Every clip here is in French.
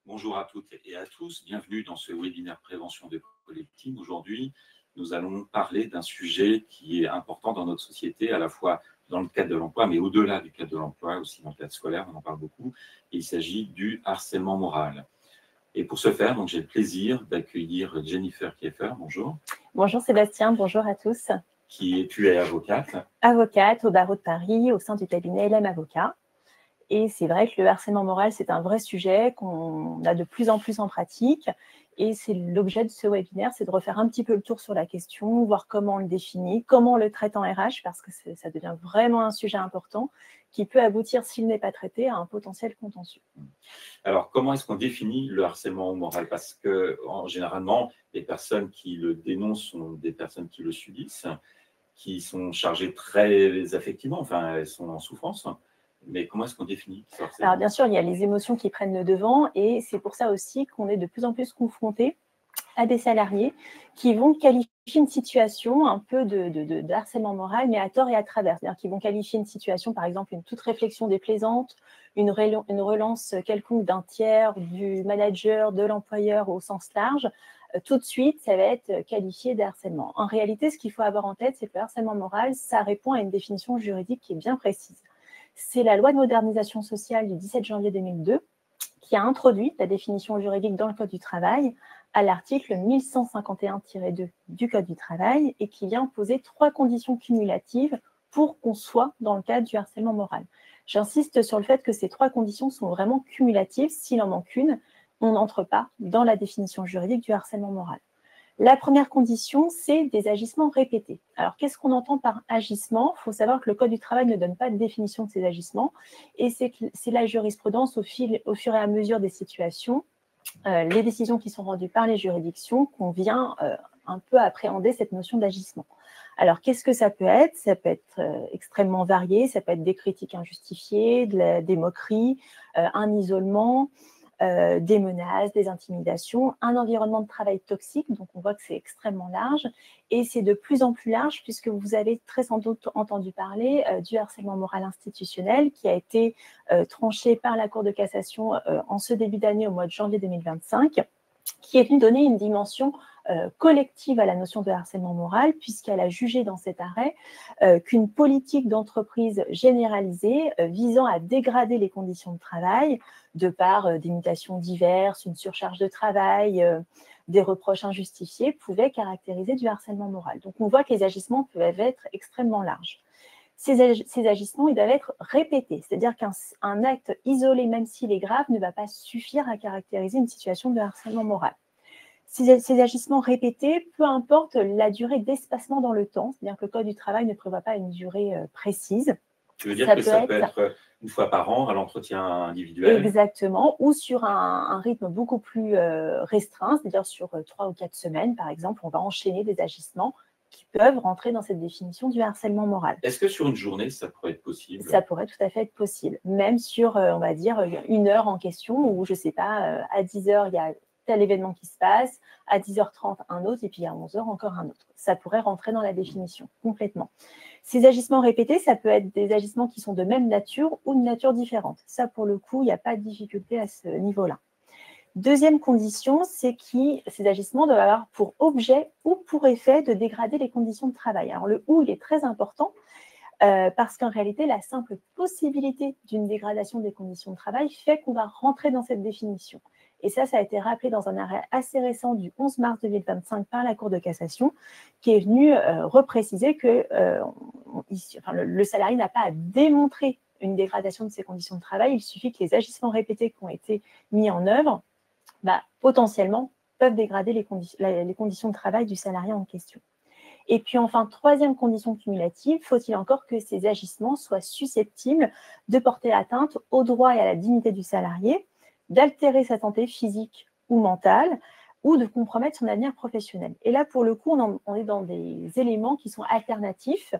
Bonjour à toutes et à tous, bienvenue dans ce webinaire prévention de collective. Aujourd'hui, nous allons parler d'un sujet qui est important dans notre société, à la fois dans le cadre de l'emploi, mais au-delà du cadre de l'emploi, aussi dans le cadre scolaire, on en parle beaucoup. Il s'agit du harcèlement moral. Et pour ce faire, j'ai le plaisir d'accueillir Jennifer Kieffer. Bonjour. Bonjour Sébastien, bonjour à tous. Tu es avocate. Avocate au barreau de Paris, au sein du cabinet LM Avocat. Et c'est vrai que le harcèlement moral, c'est un vrai sujet qu'on a de plus en plus en pratique. Et c'est l'objet de ce webinaire, c'est de refaire un petit peu le tour sur la question, voir comment on le définit, comment on le traite en RH, parce que ça devient vraiment un sujet important qui peut aboutir, s'il n'est pas traité, à un potentiel contentieux. Alors, comment est-ce qu'on définit le harcèlement moral? Parce que, généralement, les personnes qui le dénoncent sont des personnes qui le subissent, qui sont chargées très affectivement, enfin, elles sont en souffrance. Mais comment est-ce qu'on définit ce harcèlement? Alors, bien sûr, il y a les émotions qui prennent le devant et c'est pour ça aussi qu'on est de plus en plus confrontés à des salariés qui vont qualifier une situation un peu de harcèlement moral, mais à tort et à travers. C'est-à-dire qu'ils vont qualifier une situation, par exemple, une toute réflexion déplaisante, une relance quelconque d'un tiers, du manager, de l'employeur au sens large. Tout de suite, ça va être qualifié de harcèlement. En réalité, ce qu'il faut avoir en tête, c'est que le harcèlement moral, ça répond à une définition juridique qui est bien précise. C'est la loi de modernisation sociale du 17 janvier 2002 qui a introduit la définition juridique dans le Code du travail à l'article 1151-2 du Code du travail et qui vient poser 3 conditions cumulatives pour qu'on soit dans le cadre du harcèlement moral. J'insiste sur le fait que ces 3 conditions sont vraiment cumulatives. S'il en manque une, on n'entre pas dans la définition juridique du harcèlement moral. La première condition, c'est des agissements répétés. Alors, qu'est-ce qu'on entend par agissement? Il faut savoir que le Code du travail ne donne pas de définition de ces agissements et c'est la jurisprudence au fur et à mesure des situations, les décisions qui sont rendues par les juridictions qu'on vient un peu appréhender cette notion d'agissement. Alors, qu'est-ce que ça peut être? Ça peut être extrêmement varié, ça peut être des critiques injustifiées, des moqueries, un isolement, des menaces, des intimidations, un environnement de travail toxique, donc on voit que c'est extrêmement large, et c'est de plus en plus large puisque vous avez très sans doute entendu parler du harcèlement moral institutionnel qui a été tranché par la Cour de cassation en ce début d'année au mois de janvier 2025, qui est venu donner une dimension collective à la notion de harcèlement moral, puisqu'elle a jugé dans cet arrêt qu'une politique d'entreprise généralisée visant à dégrader les conditions de travail, de par des mutations diverses, une surcharge de travail, des reproches injustifiés, pouvait caractériser du harcèlement moral. Donc on voit que les agissements peuvent être extrêmement larges. Ces agissements, ils doivent être répétés, c'est-à-dire qu'un acte isolé, même s'il est grave, ne va pas suffire à caractériser une situation de harcèlement moral. Ces agissements répétés, peu importe la durée d'espacement dans le temps, c'est-à-dire que le Code du travail ne prévoit pas une durée précise. Tu veux dire que ça peut être une fois par an à l'entretien individuel? Exactement, ou sur un rythme beaucoup plus restreint, c'est-à-dire sur 3 ou 4 semaines, par exemple, on va enchaîner des agissements qui peuvent rentrer dans cette définition du harcèlement moral. Est-ce que sur une journée, ça pourrait être possible? Ça pourrait tout à fait être possible, même sur, on va dire, une heure en question, où, je ne sais pas, à 10 heures, il y a tel événement qui se passe, à 10h30, un autre, et puis à 11h, encore un autre. Ça pourrait rentrer dans la définition, complètement. Ces agissements répétés, ça peut être des agissements qui sont de même nature ou de nature différente. Ça, pour le coup, il n'y a pas de difficulté à ce niveau-là. Deuxième condition, c'est que ces agissements doivent avoir pour objet ou pour effet de dégrader les conditions de travail. Alors, le « ou », il est très important, parce qu'en réalité, la simple possibilité d'une dégradation des conditions de travail fait qu'on va rentrer dans cette définition. Et ça a été rappelé dans un arrêt assez récent du 11 mars 2025 par la Cour de cassation, qui est venu repréciser que le salarié n'a pas à démontrer une dégradation de ses conditions de travail, il suffit que les agissements répétés qui ont été mis en œuvre, potentiellement, peuvent dégrader les conditions de travail du salarié en question. Et puis enfin, troisième condition cumulative, faut-il encore que ces agissements soient susceptibles de porter atteinte aux droits et à la dignité du salarié, d'altérer sa santé physique ou mentale, ou de compromettre son avenir professionnel. Et là, pour le coup, on est dans des éléments qui sont alternatifs,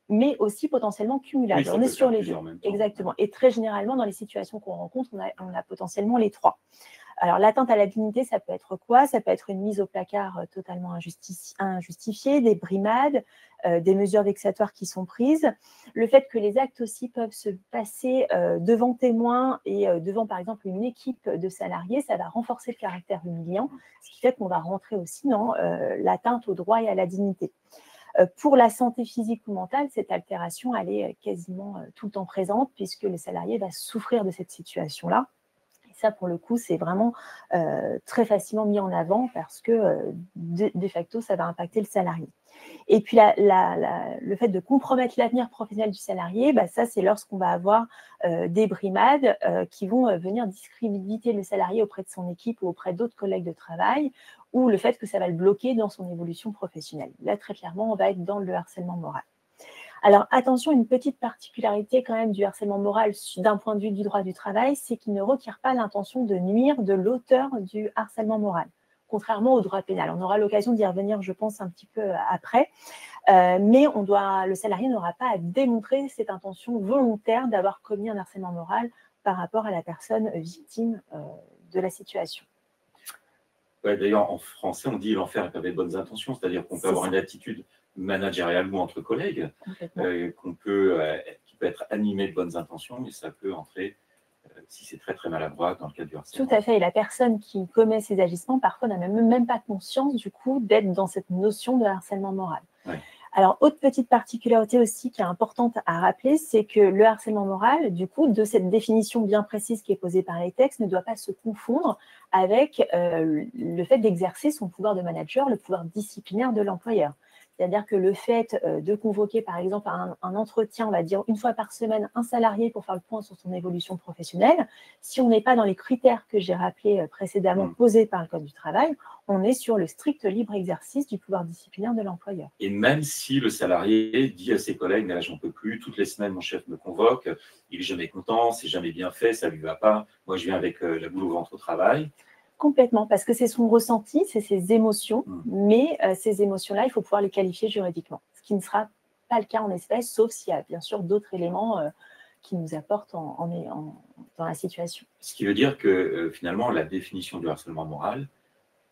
mais aussi potentiellement cumulables. Oui, on est sur les deux. Exactement. Et très généralement, dans les situations qu'on rencontre, on a potentiellement les trois. Alors, l'atteinte à la dignité, ça peut être quoi? Ça peut être une mise au placard totalement injustifiée, des brimades, des mesures vexatoires qui sont prises. Le fait que les actes aussi peuvent se passer devant témoins et devant, par exemple, une équipe de salariés, ça va renforcer le caractère humiliant, ce qui fait qu'on va rentrer aussi dans l'atteinte au droit et à la dignité. Pour la santé physique ou mentale, cette altération, elle est quasiment tout le temps présente puisque le salarié va souffrir de cette situation-là. Et ça, pour le coup, c'est vraiment très facilement mis en avant parce que de facto, ça va impacter le salarié. Et puis, le fait de compromettre l'avenir professionnel du salarié, ça, c'est lorsqu'on va avoir des brimades qui vont venir discréditer le salarié auprès de son équipe ou auprès d'autres collègues de travail, ou le fait que ça va le bloquer dans son évolution professionnelle. Là, très clairement, on va être dans le harcèlement moral. Alors, attention, une petite particularité quand même du harcèlement moral d'un point de vue du droit du travail, c'est qu'il ne requiert pas l'intention de nuire de l'auteur du harcèlement moral, contrairement au droit pénal. On aura l'occasion d'y revenir, je pense, un petit peu après. Mais le salarié n'aura pas à démontrer cette intention volontaire d'avoir commis un harcèlement moral par rapport à la personne victime de la situation. Ouais, d'ailleurs, en français, on dit l'enfer est pavé de bonnes intentions, c'est-à-dire qu'on peut avoir une attitude managériale ou entre collègues, qui peut être animée de bonnes intentions, mais ça peut entrer, si c'est très très maladroit, dans le cadre du harcèlement. Tout à fait, et la personne qui commet ces agissements, parfois, n'a même pas conscience, du coup, d'être dans cette notion de harcèlement moral. Ouais. Alors, autre petite particularité aussi qui est importante à rappeler, c'est que le harcèlement moral, du coup, de cette définition bien précise qui est posée par les textes, ne doit pas se confondre avec le fait d'exercer son pouvoir de manager, le pouvoir disciplinaire de l'employeur. C'est-à-dire que le fait de convoquer, par exemple, un entretien, on va dire une fois par semaine, un salarié pour faire le point sur son évolution professionnelle, si on n'est pas dans les critères que j'ai rappelés précédemment posés par le Code du travail, on est sur le strict libre exercice du pouvoir disciplinaire de l'employeur. Et même si le salarié dit à ses collègues, mais là, j'en peux plus, toutes les semaines, mon chef me convoque, il n'est jamais content, c'est jamais bien fait, ça ne lui va pas, moi, je viens avec la boule au ventre au travail. Complètement, parce que c'est son ressenti, c'est ses émotions, mais ces émotions-là, il faut pouvoir les qualifier juridiquement, ce qui ne sera pas le cas en espèces, sauf s'il y a bien sûr d'autres éléments qui nous apportent dans la situation. Ce qui veut dire que finalement, la définition du harcèlement moral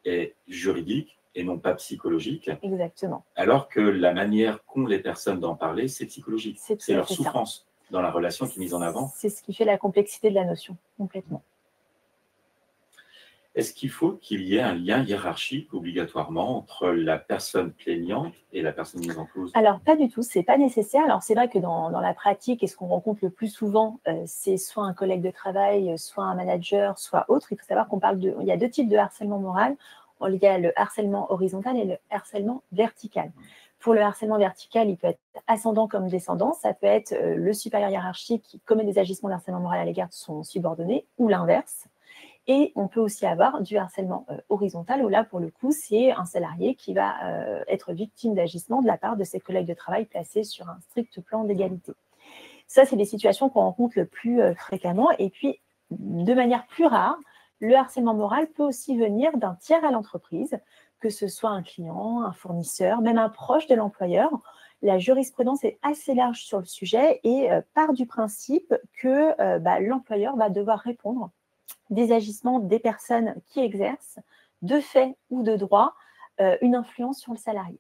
est juridique et non pas psychologique. Exactement. Alors que la manière qu'ont les personnes d'en parler, c'est psychologique. C'est leur souffrance dans la relation qui est mise en avant. C'est ce qui fait la complexité de la notion, complètement. Est-ce qu'il faut qu'il y ait un lien hiérarchique obligatoirement entre la personne plaignante et la personne mise en cause? Alors, pas du tout, ce n'est pas nécessaire. Alors, c'est vrai que dans la pratique, et ce qu'on rencontre le plus souvent, c'est soit un collègue de travail, soit un manager, soit autre. Il faut savoir il y a deux types de harcèlement moral. Il y a le harcèlement horizontal et le harcèlement vertical. Pour le harcèlement vertical, il peut être ascendant comme descendant. Ça peut être le supérieur hiérarchique qui commet des agissements de harcèlement moral à l'égard de son subordonné ou l'inverse. Et on peut aussi avoir du harcèlement horizontal où là, pour le coup, c'est un salarié qui va être victime d'agissements de la part de ses collègues de travail placés sur un strict plan d'égalité. Ça, c'est des situations qu'on rencontre le plus fréquemment. Et puis, de manière plus rare, le harcèlement moral peut aussi venir d'un tiers à l'entreprise, que ce soit un client, un fournisseur, même un proche de l'employeur. La jurisprudence est assez large sur le sujet et part du principe que l'employeur va devoir répondre des agissements des personnes qui exercent, de fait ou de droit, une influence sur le salarié.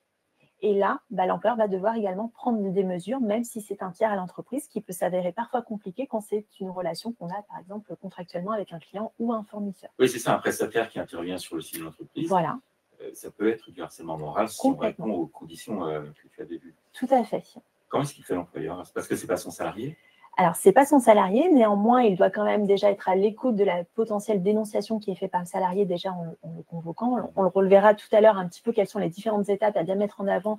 Et là, l'employeur va devoir également prendre des mesures, même si c'est un tiers à l'entreprise, qui peut s'avérer parfois compliqué quand c'est une relation qu'on a, par exemple, contractuellement avec un client ou un fournisseur. Oui, c'est ça, un prestataire qui intervient sur le site de l'entreprise. Voilà. Ça peut être du harcèlement moral si on répond aux conditions que tu avais vues. Tout à fait. Comment est-ce qu'il fait l'employeur? C'est parce que ce n'est pas son salarié? Alors, ce n'est pas son salarié, néanmoins, il doit quand même déjà être à l'écoute de la potentielle dénonciation qui est faite par le salarié déjà en le convoquant. On le relevera tout à l'heure un petit peu quelles sont les différentes étapes à bien mettre en avant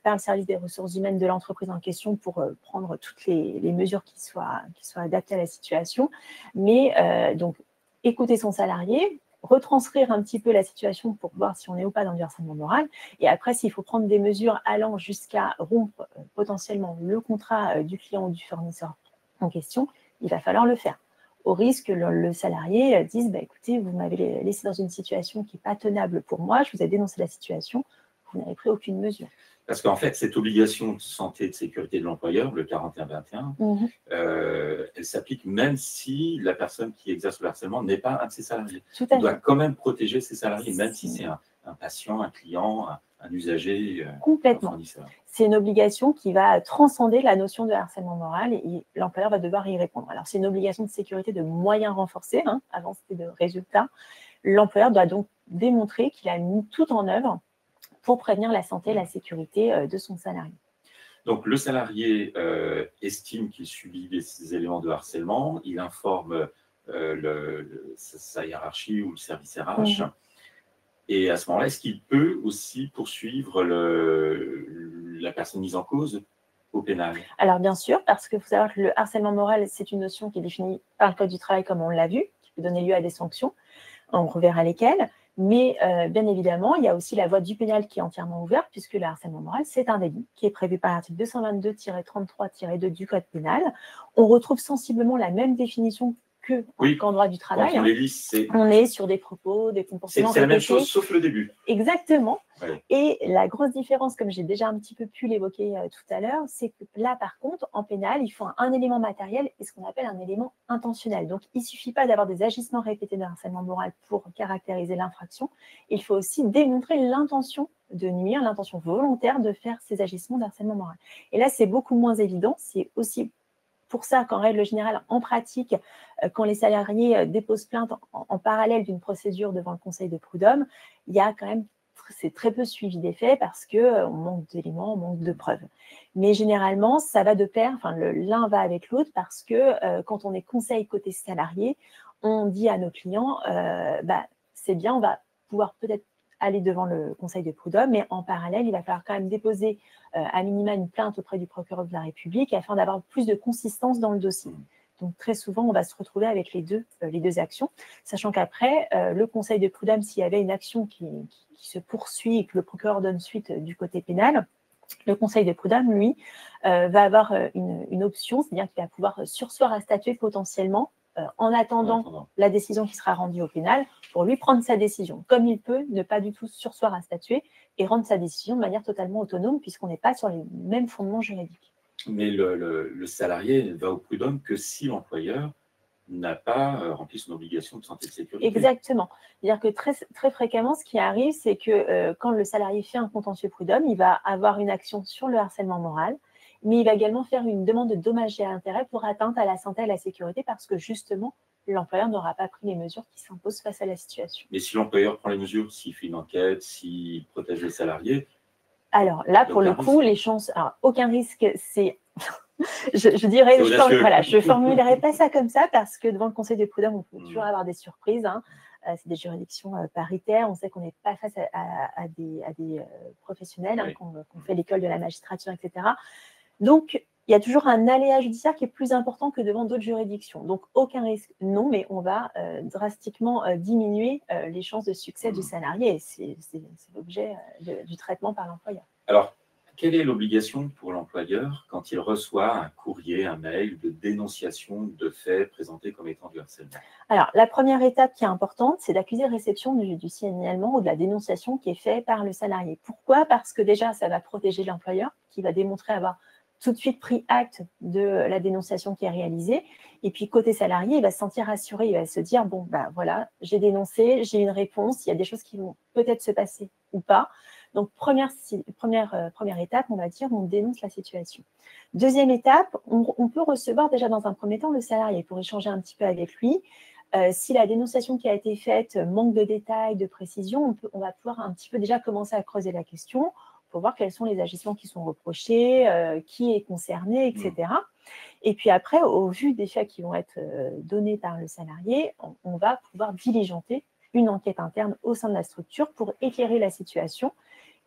par le service des ressources humaines de l'entreprise en question pour prendre toutes les mesures qui soient adaptées à la situation. Mais donc, écouter son salarié, retranscrire un petit peu la situation pour voir si on est ou pas dans du harcèlement moral. Et après, s'il faut prendre des mesures allant jusqu'à rompre potentiellement le contrat du client ou du fournisseur en question, il va falloir le faire. Au risque que le salarié dise écoutez, vous m'avez laissé dans une situation qui n'est pas tenable pour moi, je vous ai dénoncé la situation, vous n'avez pris aucune mesure. Parce qu'en fait, cette obligation de santé et de sécurité de l'employeur, le 41-21, elle s'applique même si la personne qui exerce le harcèlement n'est pas un de ses salariés. Il doit quand même protéger ses salariés, même si c'est un patient, un client, un usager, complètement. un fournisseur. C'est une obligation qui va transcender la notion de harcèlement moral et l'employeur va devoir y répondre. Alors, c'est une obligation de sécurité de moyens renforcés, hein, avant c'était de résultats. L'employeur doit donc démontrer qu'il a mis tout en œuvre pour prévenir la santé et la sécurité de son salarié. Donc, le salarié estime qu'il subit des éléments de harcèlement, il informe sa hiérarchie ou le service RH. Et à ce moment-là, est-ce qu'il peut aussi poursuivre la personne mise en cause au pénal? Alors, bien sûr, parce qu'il faut savoir que le harcèlement moral, c'est une notion qui est définie par le Code du travail, comme on l'a vu, qui peut donner lieu à des sanctions. On reverra lesquelles. Mais bien évidemment, il y a aussi la voie du pénal qui est entièrement ouverte, puisque le harcèlement moral, c'est un délit qui est prévu par l'article 222-33-2 du Code pénal. On retrouve sensiblement la même définition qu'en droit du travail. Quand on les lit, on est sur des propos, des comportements. C'est la même chose, sauf le début. Exactement. Ouais. Et la grosse différence, comme j'ai déjà un petit peu pu l'évoquer tout à l'heure, c'est que là, par contre, en pénal, il faut un élément matériel et ce qu'on appelle un élément intentionnel. Donc, il ne suffit pas d'avoir des agissements répétés de harcèlement moral pour caractériser l'infraction. Il faut aussi démontrer l'intention de nuire, l'intention volontaire de faire ces agissements de harcèlement moral. Et là, c'est beaucoup moins évident. C'est aussi pour ça qu'en règle générale, en pratique, quand les salariés déposent plainte en parallèle d'une procédure devant le conseil de prud'homme, il y a quand même, c'est très peu suivi des faits parce qu'on manque d'éléments, on manque de preuves. Mais généralement, ça va de pair, enfin l'un va avec l'autre parce que quand on est conseil côté salarié, on dit à nos clients, c'est bien, on va pouvoir peut-être aller devant le conseil de prud'homme, mais en parallèle, il va falloir quand même déposer à minima une plainte auprès du procureur de la République afin d'avoir plus de consistance dans le dossier. Donc, très souvent, on va se retrouver avec les deux actions, sachant qu'après, le conseil de prud'homme, s'il y avait une action qui se poursuit et que le procureur donne suite du côté pénal, le conseil de prud'homme, lui, va avoir une option, c'est-à-dire qu'il va pouvoir surseoir à statuer potentiellement en attendant la décision qui sera rendue au pénal, pour lui prendre sa décision. Comme il peut ne pas du tout surseoir à statuer et rendre sa décision de manière totalement autonome, puisqu'on n'est pas sur les mêmes fondements juridiques. Mais le salarié ne va au prud'homme que si l'employeur n'a pas rempli son obligation de santé et de sécurité. Exactement. C'est-à-dire que très, très fréquemment, ce qui arrive, c'est que quand le salarié fait un contentieux prud'homme, il va avoir une action sur le harcèlement moral, mais il va également faire une demande de dommages et intérêts pour atteinte à la santé et à la sécurité parce que justement, l'employeur n'aura pas pris les mesures qui s'imposent face à la situation. Mais si l'employeur prend les mesures, s'il fait une enquête, s'il protège les salariés… Alors là, pour le coup, les chances… Alors, aucun risque, c'est… je dirais… je ne formulerai pas ça comme ça parce que devant le conseil de prud'homme, on peut toujours avoir des surprises. Hein. C'est des juridictions paritaires. On sait qu'on n'est pas face à des professionnels qui ont fait l'école de la magistrature, etc. Donc, il y a toujours un aléa judiciaire qui est plus important que devant d'autres juridictions. Donc, aucun risque, non, mais on va drastiquement diminuer les chances de succès du salarié. C'est l'objet du traitement par l'employeur. Alors, quelle est l'obligation pour l'employeur quand il reçoit un courrier, un mail de dénonciation de faits présentés comme étant du harcèlement? Alors, la première étape qui est importante, c'est d'accuser réception du signalement ou de la dénonciation qui est faite par le salarié. Pourquoi? Parce que déjà, ça va protéger l'employeur qui va démontrer avoir tout de suite pris acte de la dénonciation qui est réalisée. Et puis, côté salarié, il va se sentir rassuré, il va se dire, bon, voilà, j'ai dénoncé, j'ai une réponse, il y a des choses qui vont peut-être se passer ou pas. Donc, première étape, on va dire, on dénonce la situation. Deuxième étape, on peut recevoir déjà dans un premier temps le salarié pour échanger un petit peu avec lui. Si la dénonciation qui a été faite manque de détails, de précision, on va pouvoir un petit peu déjà commencer à creuser la question pour voir quels sont les agissements qui sont reprochés, qui est concerné, etc. Et puis après, au vu des faits qui vont être donnés par le salarié, on va pouvoir diligenter une enquête interne au sein de la structure pour éclairer la situation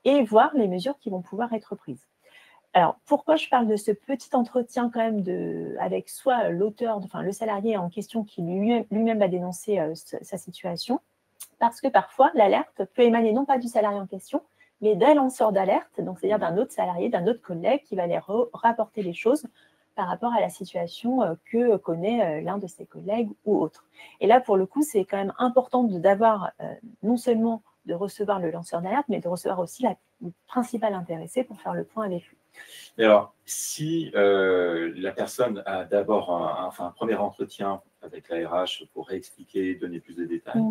et voir les mesures qui vont pouvoir être prises. Alors, pourquoi je parle de ce petit entretien quand même avec soit l'auteur, le salarié en question qui lui-même va dénoncer sa situation? Parce que parfois, l'alerte peut émaner non pas du salarié en question, mais d'un lanceur d'alerte, donc c'est-à-dire d'un autre salarié, d'un autre collègue qui va aller rapporter les choses par rapport à la situation que connaît l'un de ses collègues ou autre. Et là, pour le coup, c'est quand même important d'avoir non seulement de recevoir le lanceur d'alerte, mais de recevoir aussi le principal intéressé pour faire le point avec lui. Et alors, si la personne a d'abord un premier entretien avec la RH pour réexpliquer, donner plus de détails,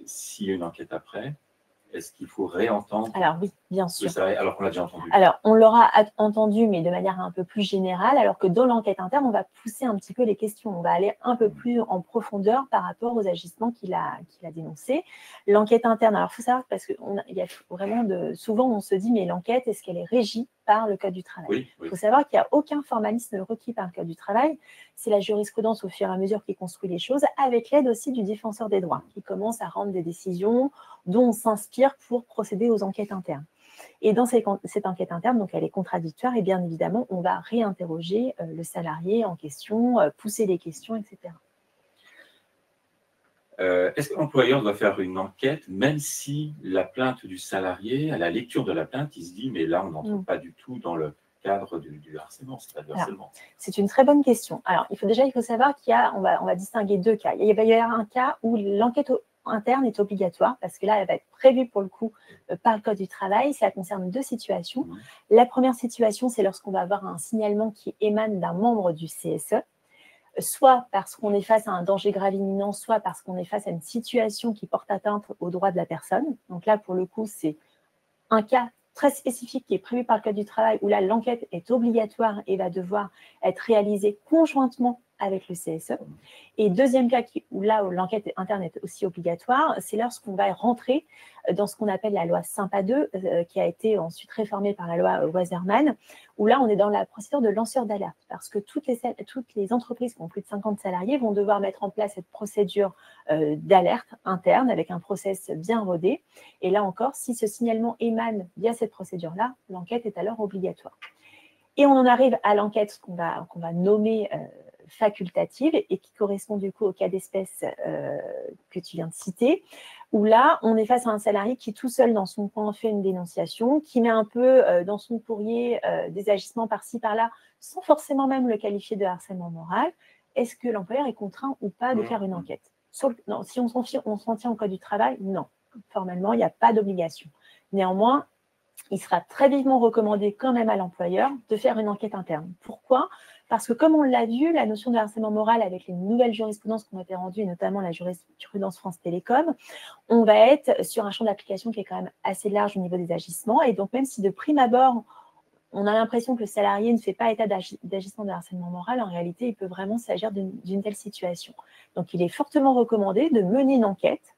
s'il y a une enquête après, est-ce qu'il faut réentendre Alors oui, bien le sûr. salarié alors qu'on l'a déjà entendu? Alors, on l'aura entendu, mais de manière un peu plus générale, alors que dans l'enquête interne, on va pousser un petit peu les questions. On va aller un peu plus en profondeur par rapport aux agissements qu'il a dénoncés. L'enquête interne, alors il faut savoir, parce qu'il y a vraiment souvent on se dit, mais l'enquête, est-ce qu'elle est régie par le Code du travail? Oui, Il faut savoir qu'il n'y a aucun formalisme requis par le Code du travail. C'est la jurisprudence au fur et à mesure qui construit les choses, avec l'aide aussi du défenseur des droits, qui commence à rendre des décisions dont on s'inspire pour procéder aux enquêtes internes. Et dans cette enquête interne, donc elle est contradictoire, et bien évidemment, on va réinterroger le salarié en question, pousser les questions, etc. Est-ce que l'employeur doit faire une enquête, même si la plainte du salarié, à la lecture de la plainte, il se dit, mais là, on n'entre pas du tout dans le cadre du harcèlement, c'est pas du harcèlement? C'est une très bonne question. Alors, il faut savoir qu'il y a, on va distinguer deux cas. Il va y avoir un cas où l'enquête interne est obligatoire, parce que là, elle va être prévue pour le coup par le Code du travail. Ça concerne deux situations. La première situation, c'est lorsqu'on va avoir un signalement qui émane d'un membre du CSE, soit parce qu'on est face à un danger grave imminent, soit parce qu'on est face à une situation qui porte atteinte aux droits de la personne. Donc là, pour le coup, c'est un cas très spécifique qui est prévu par le Code du travail, où là, l'enquête est obligatoire et va devoir être réalisée conjointement avec le CSE. Et deuxième cas, où l'enquête interne est aussi obligatoire, c'est lorsqu'on va rentrer dans ce qu'on appelle la loi Sympa 2, qui a été ensuite réformée par la loi Waserman, où là, on est dans la procédure de lanceur d'alerte, parce que toutes les entreprises qui ont plus de 50 salariés vont devoir mettre en place cette procédure d'alerte interne avec un process bien rodé. Et là encore, si ce signalement émane via cette procédure-là, l'enquête est alors obligatoire. Et on en arrive à l'enquête qu'on va nommer facultative et qui correspond du coup au cas d'espèce que tu viens de citer, où là, on est face à un salarié qui tout seul dans son coin fait une dénonciation, qui met un peu dans son courrier des agissements par-ci, par-là, sans forcément même le qualifier de harcèlement moral. Est-ce que l'employeur est contraint ou pas de faire une enquête? Non, si on s'en tient au Code du travail, non. Formellement, il n'y a pas d'obligation. Néanmoins, il sera très vivement recommandé quand même à l'employeur de faire une enquête interne. Pourquoi? Parce que comme on l'a vu, la notion de harcèlement moral avec les nouvelles jurisprudences qui ont été rendues, et notamment la jurisprudence France Télécom, on va être sur un champ d'application qui est quand même assez large au niveau des agissements. Et donc même si de prime abord, on a l'impression que le salarié ne fait pas état d'agissement de harcèlement moral, en réalité, il peut vraiment s'agir d'une telle situation. Donc il est fortement recommandé de mener une enquête.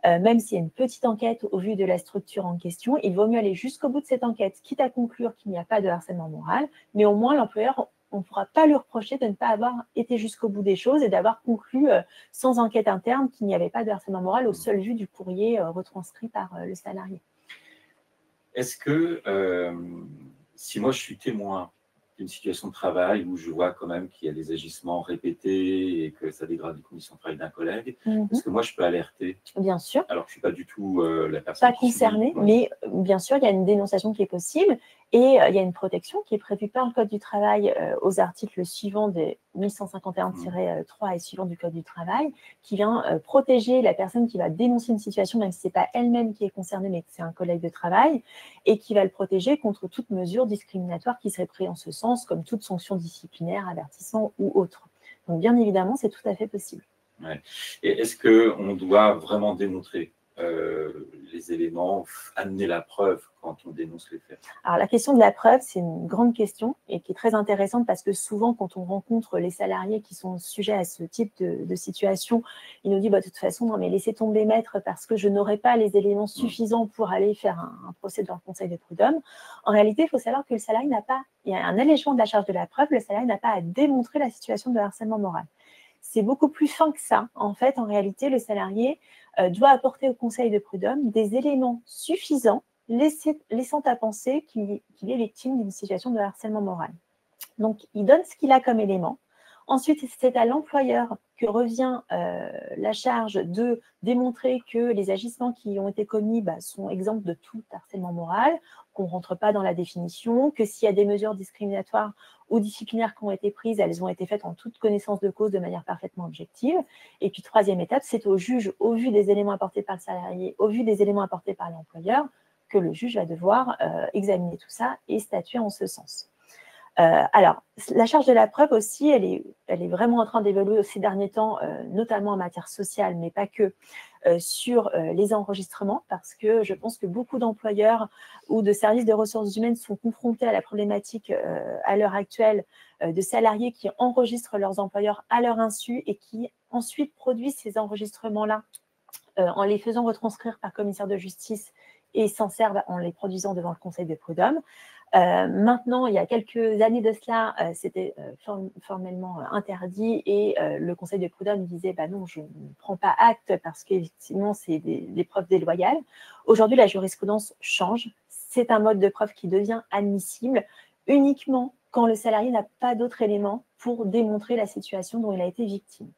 Même s'il y a une petite enquête au vu de la structure en question, il vaut mieux aller jusqu'au bout de cette enquête, quitte à conclure qu'il n'y a pas de harcèlement moral, mais au moins l'employeur, on ne pourra pas lui reprocher de ne pas avoir été jusqu'au bout des choses et d'avoir conclu sans enquête interne qu'il n'y avait pas de harcèlement moral au seul vu du courrier retranscrit par le salarié. Est-ce que si moi je suis témoin d'une situation de travail où je vois quand même qu'il y a des agissements répétés et que ça dégrade les conditions de travail d'un collègue, est-ce que moi je peux alerter? Bien sûr. Alors que je ne suis pas du tout la personne pas concernée, mais bien sûr, il y a une dénonciation qui est possible et il y a une protection qui est prévue par le Code du travail aux articles suivants des 1151-3 et suivants du Code du travail, qui vient protéger la personne qui va dénoncer une situation, même si ce n'est pas elle-même qui est concernée, mais que c'est un collègue de travail, et qui va le protéger contre toute mesure discriminatoire qui serait prise en ce sens, comme toute sanction disciplinaire, avertissement ou autre. Donc, bien évidemment, c'est tout à fait possible. Ouais. Et est-ce qu'on doit vraiment démontrer les éléments, amener la preuve quand on dénonce les faits? Alors, la question de la preuve, c'est une grande question et qui est très intéressante parce que souvent, quand on rencontre les salariés qui sont sujets à ce type de situation, ils nous disent de toute façon, non, mais laissez tomber maître parce que je n'aurai pas les éléments suffisants pour aller faire un procès devant le Conseil de prud'homme. En réalité, il faut savoir que le salarié n'a pas, il y a un allègement de la charge de la preuve, le salarié n'a pas à démontrer la situation de harcèlement moral. C'est beaucoup plus fin que ça. En fait, en réalité, le salarié doit apporter au Conseil de prud'homme des éléments suffisants laissant à penser qu'il est victime d'une situation de harcèlement moral. Donc, il donne ce qu'il a comme élément. Ensuite, c'est à l'employeur que revient la charge de démontrer que les agissements qui ont été commis sont exempts de tout harcèlement moral, qu'on ne rentre pas dans la définition, que s'il y a des mesures discriminatoires ou disciplinaires qui ont été prises, elles ont été faites en toute connaissance de cause de manière parfaitement objective. Et puis, troisième étape, c'est au juge, au vu des éléments apportés par le salarié, au vu des éléments apportés par l'employeur, que le juge va devoir examiner tout ça et statuer en ce sens. Alors, la charge de la preuve aussi, elle est vraiment en train d'évoluer ces derniers temps, notamment en matière sociale, mais pas que, sur les enregistrements, parce que je pense que beaucoup d'employeurs ou de services de ressources humaines sont confrontés à la problématique à l'heure actuelle de salariés qui enregistrent leurs employeurs à leur insu et qui ensuite produisent ces enregistrements-là en les faisant retranscrire par commissaire de justice et s'en servent en les produisant devant le Conseil des prud'hommes. Maintenant, il y a quelques années de cela, c'était formellement interdit et le Conseil des prud'hommes disait non, je ne prends pas acte parce qu'effectivement, c'est des preuves déloyales. Aujourd'hui, la jurisprudence change. C'est un mode de preuve qui devient admissible uniquement quand le salarié n'a pas d'autres éléments pour démontrer la situation dont il a été victime.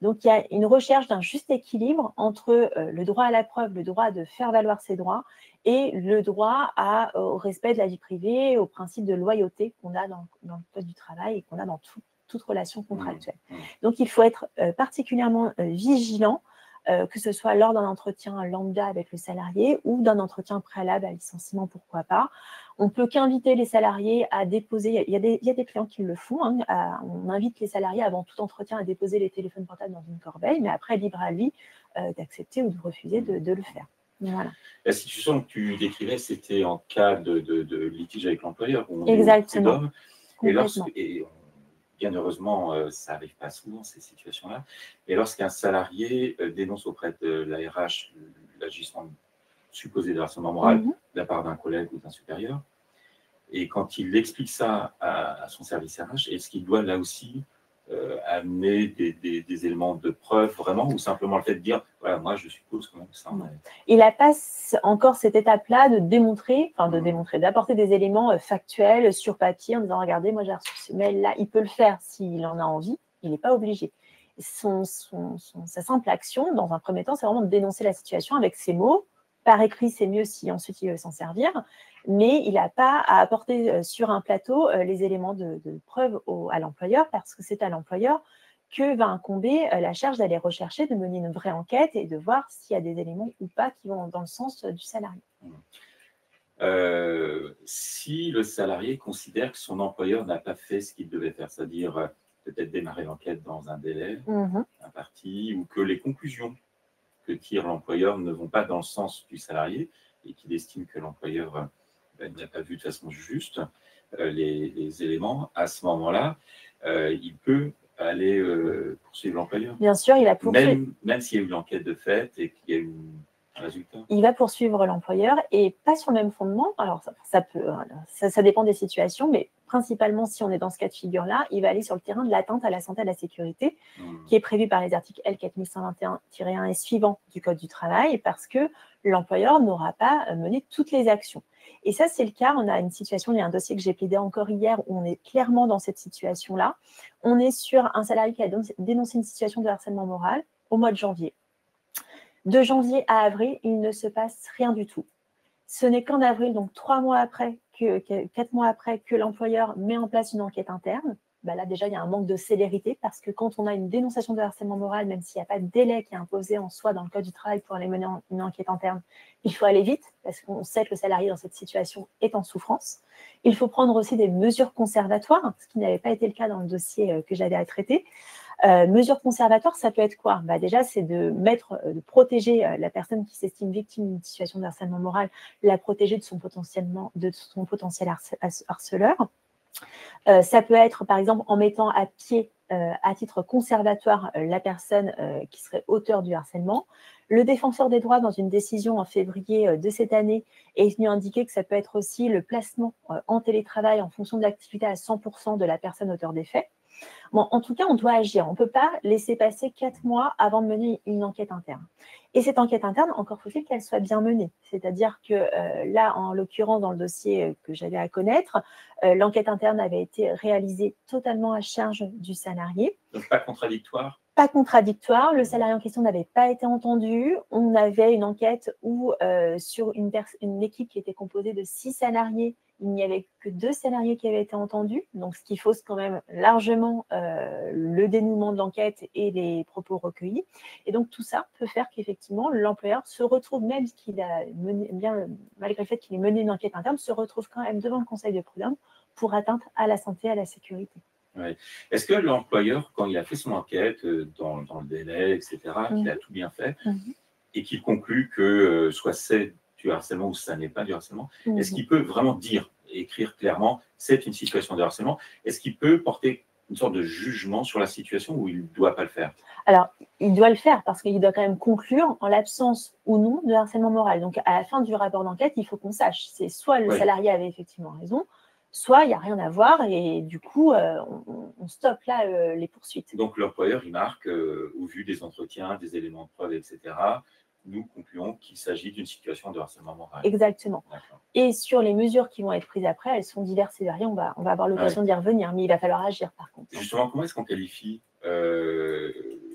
Donc, il y a une recherche d'un juste équilibre entre le droit à la preuve, le droit de faire valoir ses droits et le droit au respect de la vie privée, au principe de loyauté qu'on a dans le code du travail et qu'on a dans toute relation contractuelle. Donc, il faut être particulièrement vigilant, que ce soit lors d'un entretien lambda avec le salarié ou d'un entretien préalable à licenciement, pourquoi pas. On peut qu'inviter les salariés à déposer, il y a des clients qui le font, on invite les salariés avant tout entretien à déposer les téléphones portables dans une corbeille, mais après, libre à lui d'accepter ou de refuser de le faire. Voilà. La situation que tu décrivais, c'était en cas de litige avec l'employeur. Exactement. Bien heureusement, ça n'arrive pas souvent, ces situations-là. Et lorsqu'un salarié dénonce auprès de la RH l'agissement supposé de harcèlement moral de la part d'un collègue ou d'un supérieur, et quand il explique ça à son service RH, est-ce qu'il doit là aussi amener des éléments de preuve vraiment, ou simplement le fait de dire voilà, moi je suppose quand même que ça en est. Il n'a pas encore cette étape-là de démontrer, d'apporter des éléments factuels sur papier en disant regardez, moi j'ai reçu ce mail-là. Il peut le faire s'il en a envie, il n'est pas obligé. Sa simple action, dans un premier temps, c'est vraiment de dénoncer la situation avec ses mots. Par écrit, c'est mieux si ensuite il veut s'en servir, mais il n'a pas à apporter sur un plateau les éléments de preuve à l'employeur, parce que c'est à l'employeur que va incomber la charge d'aller rechercher, de mener une vraie enquête et de voir s'il y a des éléments ou pas qui vont dans le sens du salarié. Si le salarié considère que son employeur n'a pas fait ce qu'il devait faire, c'est-à-dire peut-être démarrer l'enquête dans un délai imparti, ou que les conclusions que tire l'employeur ne vont pas dans le sens du salarié et qu'il estime que l'employeur n'a pas vu de façon juste les éléments, à ce moment-là, il peut aller poursuivre l'employeur. Bien sûr, il va poursuivre. Même s'il y a eu l'enquête de fait et qu'il y a eu un résultat. Il va poursuivre l'employeur et pas sur le même fondement. Alors, ça dépend des situations, mais principalement, si on est dans ce cas de figure-là, il va aller sur le terrain de l'atteinte à la santé et à la sécurité, qui est prévu par les articles L4121-1 et suivants du Code du travail, parce que l'employeur n'aura pas mené toutes les actions. Et ça, c'est le cas. On a une situation, il y a un dossier que j'ai plaidé encore hier, où on est clairement dans cette situation-là. On est sur un salarié qui a dénoncé une situation de harcèlement moral au mois de janvier. De janvier à avril, il ne se passe rien du tout. Ce n'est qu'en avril, donc 4 mois après que l'employeur met en place une enquête interne. Là, déjà, il y a un manque de célérité parce que quand on a une dénonciation de harcèlement moral, même s'il n'y a pas de délai qui est imposé en soi dans le Code du travail pour aller mener une enquête interne, il faut aller vite parce qu'on sait que le salarié dans cette situation est en souffrance. Il faut prendre aussi des mesures conservatoires, ce qui n'avait pas été le cas dans le dossier que j'avais à traiter. Mesures conservatoires, ça peut être quoi ? Déjà, c'est de protéger la personne qui s'estime victime d'une situation de harcèlement moral, la protéger de son potentiel harceleur. Ça peut être, par exemple, en mettant à pied, à titre conservatoire, la personne qui serait auteur du harcèlement. Le défenseur des droits, dans une décision en février de cette année, est venu indiquer que ça peut être aussi le placement en télétravail en fonction de l'activité à 100% de la personne auteur des faits. Bon, en tout cas, on doit agir. On ne peut pas laisser passer 4 mois avant de mener une enquête interne. Et cette enquête interne, encore faut-il qu'elle soit bien menée. C'est-à-dire que là, en l'occurrence, dans le dossier que j'avais à connaître, l'enquête interne avait été réalisée totalement à charge du salarié. Donc, pas contradictoire? Pas contradictoire, le salarié en question n'avait pas été entendu. On avait une enquête où, sur une équipe qui était composée de 6 salariés, il n'y avait que 2 salariés qui avaient été entendus, donc ce qui fausse quand même largement le dénouement de l'enquête et les propos recueillis. Et donc tout ça peut faire qu'effectivement l'employeur se retrouve, même qu'il a mené, bien, malgré le fait qu'il ait mené une enquête interne, se retrouve quand même devant le conseil de prud'homme pour atteinte à la santé et à la sécurité. Ouais. Est-ce que l'employeur, quand il a fait son enquête dans le délai, etc., qu'il a tout bien fait, et qu'il conclut que soit c'est du harcèlement ou ça n'est pas du harcèlement, est-ce qu'il peut vraiment dire, écrire clairement, c'est une situation de harcèlement? Est-ce qu'il peut porter une sorte de jugement sur la situation ou il ne doit pas le faire? Alors, il doit le faire parce qu'il doit quand même conclure en l'absence ou non de harcèlement moral. Donc, à la fin du rapport d'enquête, il faut qu'on sache. C'est soit le salarié avait effectivement raison, soit il n'y a rien à voir et du coup, on stoppe là les poursuites. Donc, l'employeur, il marque, au vu des entretiens, des éléments de preuve, etc., nous concluons qu'il s'agit d'une situation de harcèlement moral. Exactement. Et sur les mesures qui vont être prises après, elles sont diverses et variées. On va avoir l'occasion d'y revenir, mais il va falloir agir par contre. Justement, comment est-ce qu'on qualifie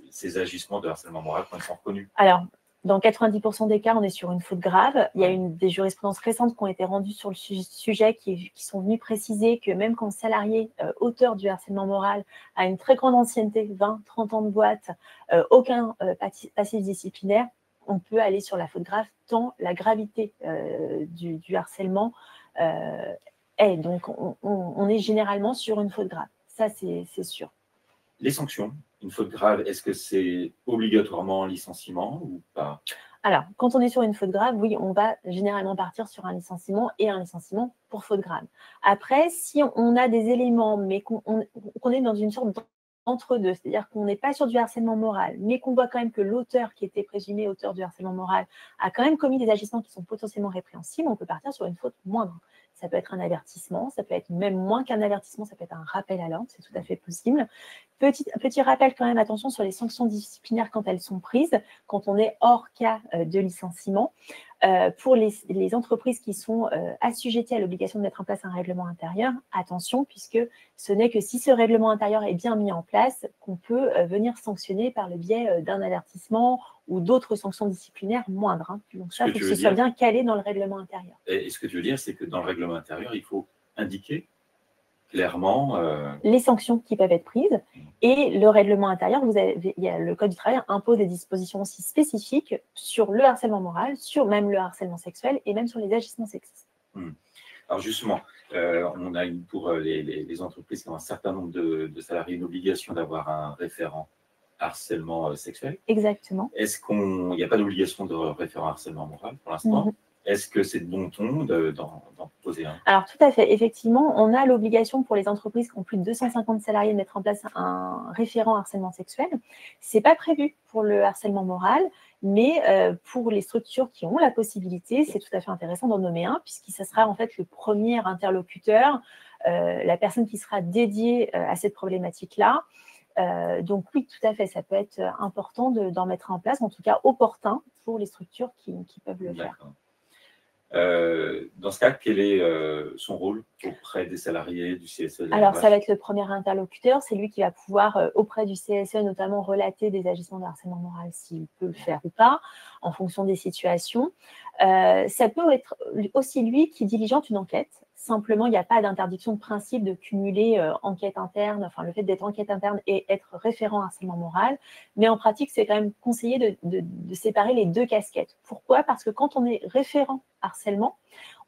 ces agissements de harcèlement moral quand ils sont reconnus? Alors, dans 90% des cas, on est sur une faute grave. Il y a des jurisprudences récentes qui ont été rendues sur le sujet qui sont venues préciser que même quand le salarié auteur du harcèlement moral a une très grande ancienneté, 20-30 ans de boîte, aucun passif disciplinaire, on peut aller sur la faute grave tant la gravité du harcèlement est. Donc, on est généralement sur une faute grave. Ça, c'est sûr. Les sanctions, une faute grave, est-ce que c'est obligatoirement licenciement ou pas? Alors, quand on est sur une faute grave, oui, on va généralement partir sur un licenciement et un licenciement pour faute grave. Après, si on a des éléments, mais qu'on est dans une sorte d'entre-deux, c'est-à-dire qu'on n'est pas sur du harcèlement moral, mais qu'on voit quand même que l'auteur qui était présumé auteur du harcèlement moral a quand même commis des agissements qui sont potentiellement répréhensibles, on peut partir sur une faute moindre. Ça peut être un avertissement, ça peut être même moins qu'un avertissement, ça peut être un rappel à l'ordre, c'est tout à fait possible. Petit rappel quand même, attention sur les sanctions disciplinaires quand elles sont prises, quand on est hors cas de licenciement. Pour les entreprises qui sont assujetties à l'obligation de mettre en place un règlement intérieur, attention, puisque ce n'est que si ce règlement intérieur est bien mis en place qu'on peut venir sanctionner par le biais d'un avertissement ou d'autres sanctions disciplinaires moindres. Donc ça, il faut que ce soit bien calé dans le règlement intérieur. Et ce que tu veux dire, c'est que dans le règlement intérieur, il faut indiquer clairement les sanctions qui peuvent être prises et le règlement intérieur, le Code du travail impose des dispositions aussi spécifiques sur le harcèlement moral, sur même le harcèlement sexuel et même sur les agissements sexistes. Alors justement, on a pour les entreprises qui ont un certain nombre de salariés une obligation d'avoir un référent harcèlement sexuel. Exactement. Est-ce qu'il n'y a pas d'obligation de référent harcèlement moral pour l'instant? Est-ce que c'est de bon ton d'en proposer un? Alors, tout à fait. Effectivement, on a l'obligation pour les entreprises qui ont plus de 250 salariés de mettre en place un référent harcèlement sexuel. Ce n'est pas prévu pour le harcèlement moral, mais pour les structures qui ont la possibilité, c'est tout à fait intéressant d'en nommer un, puisque ça sera en fait le premier interlocuteur, la personne qui sera dédiée à cette problématique-là. Donc oui, tout à fait, ça peut être important d'en mettre en place, en tout cas opportun pour les structures qui peuvent le faire. Dans ce cas, quel est son rôle auprès des salariés du CSE? Alors, ça va être le premier interlocuteur. C'est lui qui va pouvoir, auprès du CSE, notamment relater des agissements de harcèlement moral, s'il peut le faire ou pas, en fonction des situations. Ça peut être aussi lui qui diligente une enquête. Simplement, il n'y a pas d'interdiction de principe de cumuler enquête interne, enfin le fait d'être enquête interne et être référent harcèlement moral. Mais en pratique, c'est quand même conseillé de séparer les deux casquettes. Pourquoi? Parce que quand on est référent harcèlement,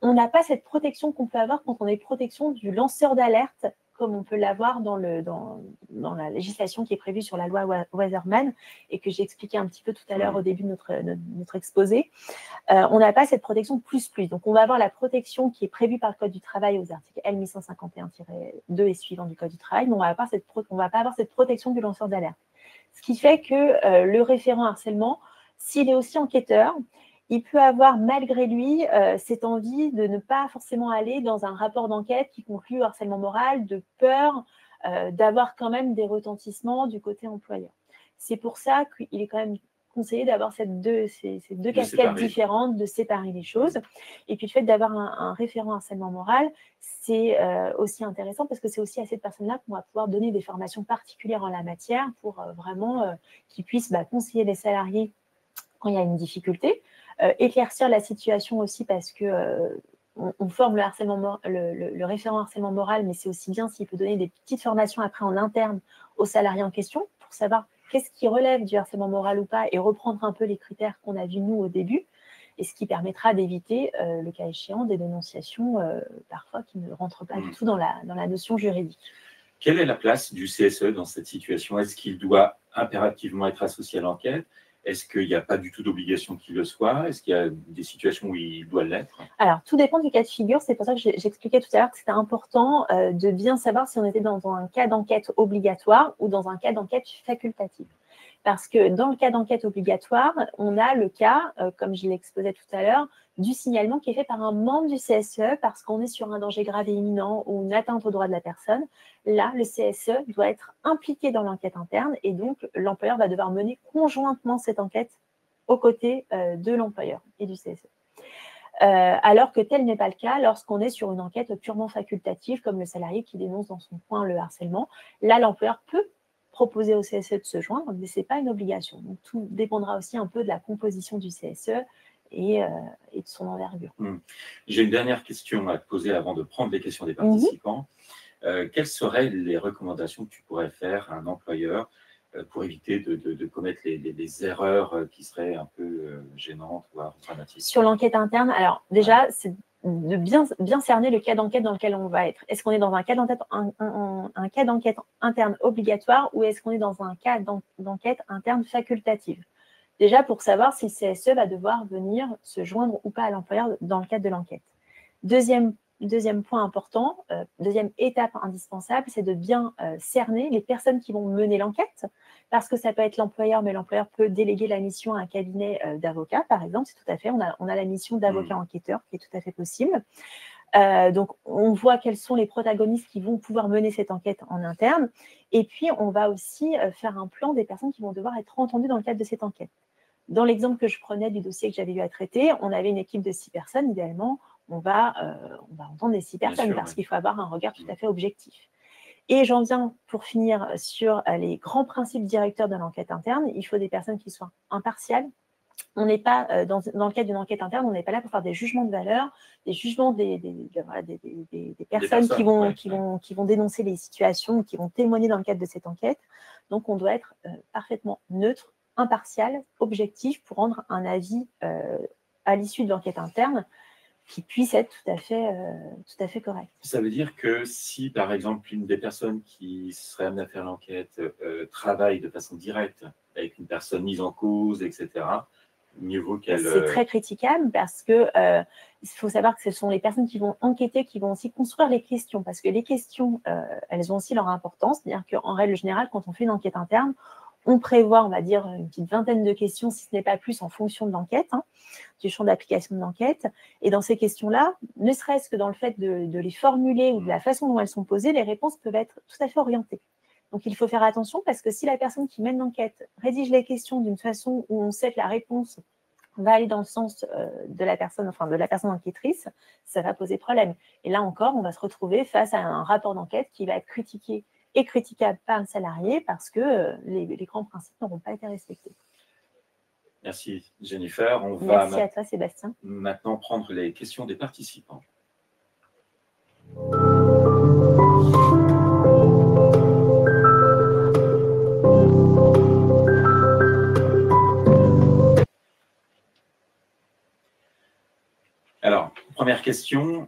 on n'a pas cette protection qu'on peut avoir quand on est protection du lanceur d'alerte, comme on peut l'avoir dans la législation qui est prévue sur la loi Weatherman et que j'ai expliqué un petit peu tout à l'heure au début de notre exposé. On n'a pas cette protection plus. Donc, on va avoir la protection qui est prévue par le Code du travail aux articles L1151-2 et suivants du Code du travail, mais on ne va pas avoir cette protection du lanceur d'alerte. Ce qui fait que le référent harcèlement, s'il est aussi enquêteur, il peut avoir malgré lui cette envie de ne pas forcément aller dans un rapport d'enquête qui conclut harcèlement moral, de peur d'avoir quand même des retentissements du côté employeur. C'est pour ça qu'il est quand même conseillé d'avoir ces deux casquettes différentes, de séparer les choses. Et puis le fait d'avoir un référent harcèlement moral, c'est aussi intéressant parce que c'est aussi à cette personne-là qu'on va pouvoir donner des formations particulières en la matière pour vraiment qu'ils puissent conseiller les salariés quand il y a une difficulté, éclaircir la situation aussi parce que on forme le référent harcèlement moral, mais c'est aussi bien s'il peut donner des petites formations après en interne aux salariés en question pour savoir qu'est-ce qui relève du harcèlement moral ou pas et reprendre un peu les critères qu'on a vus nous au début, et ce qui permettra d'éviter, le cas échéant, des dénonciations parfois qui ne rentrent pas du tout dans la notion juridique. Quelle est la place du CSE dans cette situation? Est-ce qu'il doit impérativement être associé à l'enquête? Est-ce qu'il n'y a pas du tout d'obligation qu'il le soit? Est-ce qu'il y a des situations où il doit l'être? Alors, tout dépend du cas de figure. C'est pour ça que j'expliquais tout à l'heure que c'était important de bien savoir si on était dans un cas d'enquête obligatoire ou dans un cas d'enquête facultative. Parce que dans le cas d'enquête obligatoire, on a le cas, comme je l'exposais tout à l'heure, du signalement qui est fait par un membre du CSE parce qu'on est sur un danger grave et imminent ou une atteinte aux droits de la personne. Là, le CSE doit être impliqué dans l'enquête interne et donc l'employeur va devoir mener conjointement cette enquête aux côtés de l'employeur et du CSE. Alors que tel n'est pas le cas lorsqu'on est sur une enquête purement facultative, comme le salarié qui dénonce dans son coin le harcèlement. Là, l'employeur peut proposer au CSE de se joindre, mais ce n'est pas une obligation. Donc, tout dépendra aussi un peu de la composition du CSE et de son envergure. J'ai une dernière question à te poser avant de prendre les questions des participants. Quelles seraient les recommandations que tu pourrais faire à un employeur pour éviter de commettre les erreurs qui seraient un peu gênantes, voire dramatiques? Sur l'enquête interne, alors déjà, c'est de bien cerner le cas d'enquête dans lequel on va être. Est-ce qu'on est dans un cas d'enquête interne obligatoire ou est-ce qu'on est dans un cas d'enquête interne facultative? Déjà, pour savoir si le CSE va devoir venir se joindre ou pas à l'employeur dans le cadre de l'enquête. Deuxième point important, deuxième étape indispensable, c'est de bien cerner les personnes qui vont mener l'enquête, parce que ça peut être l'employeur, mais l'employeur peut déléguer la mission à un cabinet d'avocats, par exemple. C'est tout à fait, on a la mission d'avocat enquêteur qui est tout à fait possible. Donc, on voit quels sont les protagonistes qui vont pouvoir mener cette enquête en interne. Et puis, on va aussi faire un plan des personnes qui vont devoir être entendues dans le cadre de cette enquête. Dans l'exemple que je prenais du dossier que j'avais eu à traiter, on avait une équipe de 6 personnes. Idéalement, on va entendre les 6 personnes parce qu'il faut avoir un regard tout à fait objectif. Et j'en viens pour finir sur les grands principes directeurs de l'enquête interne. Il faut des personnes qui soient impartiales. On n'est pas, dans le cadre d'une enquête interne, on n'est pas là pour faire des jugements de valeur, des jugements des personnes qui vont dénoncer les situations, qui vont témoigner dans le cadre de cette enquête. Donc, on doit être parfaitement neutre, impartial, objectif pour rendre un avis à l'issue de l'enquête interne qui puisse être tout à fait correct. Ça veut dire que si, par exemple, une des personnes qui serait amenée à faire l'enquête travaille de façon directe avec une personne mise en cause, etc., mieux vaut qu'elle... C'est très critiquable parce que il faut savoir que ce sont les personnes qui vont enquêter, qui vont aussi construire les questions, parce que les questions, elles ont aussi leur importance. C'est-à-dire qu'en règle générale, quand on fait une enquête interne, on prévoit, on va dire, une petite vingtaine de questions, si ce n'est pas plus, en fonction de l'enquête, du champ d'application de l'enquête. Et dans ces questions-là, ne serait-ce que dans le fait de les formuler ou de la façon dont elles sont posées, les réponses peuvent être tout à fait orientées. Donc, il faut faire attention parce que si la personne qui mène l'enquête rédige les questions d'une façon où on sait que la réponse va aller dans le sens de la personne enquêtrice, ça va poser problème. Et là encore, on va se retrouver face à un rapport d'enquête qui va être critiqué et critiquable par un salarié parce que les grands principes n'auront pas été respectés. Merci Jennifer. Merci à toi Sébastien. Maintenant prendre les questions des participants. Alors, première question.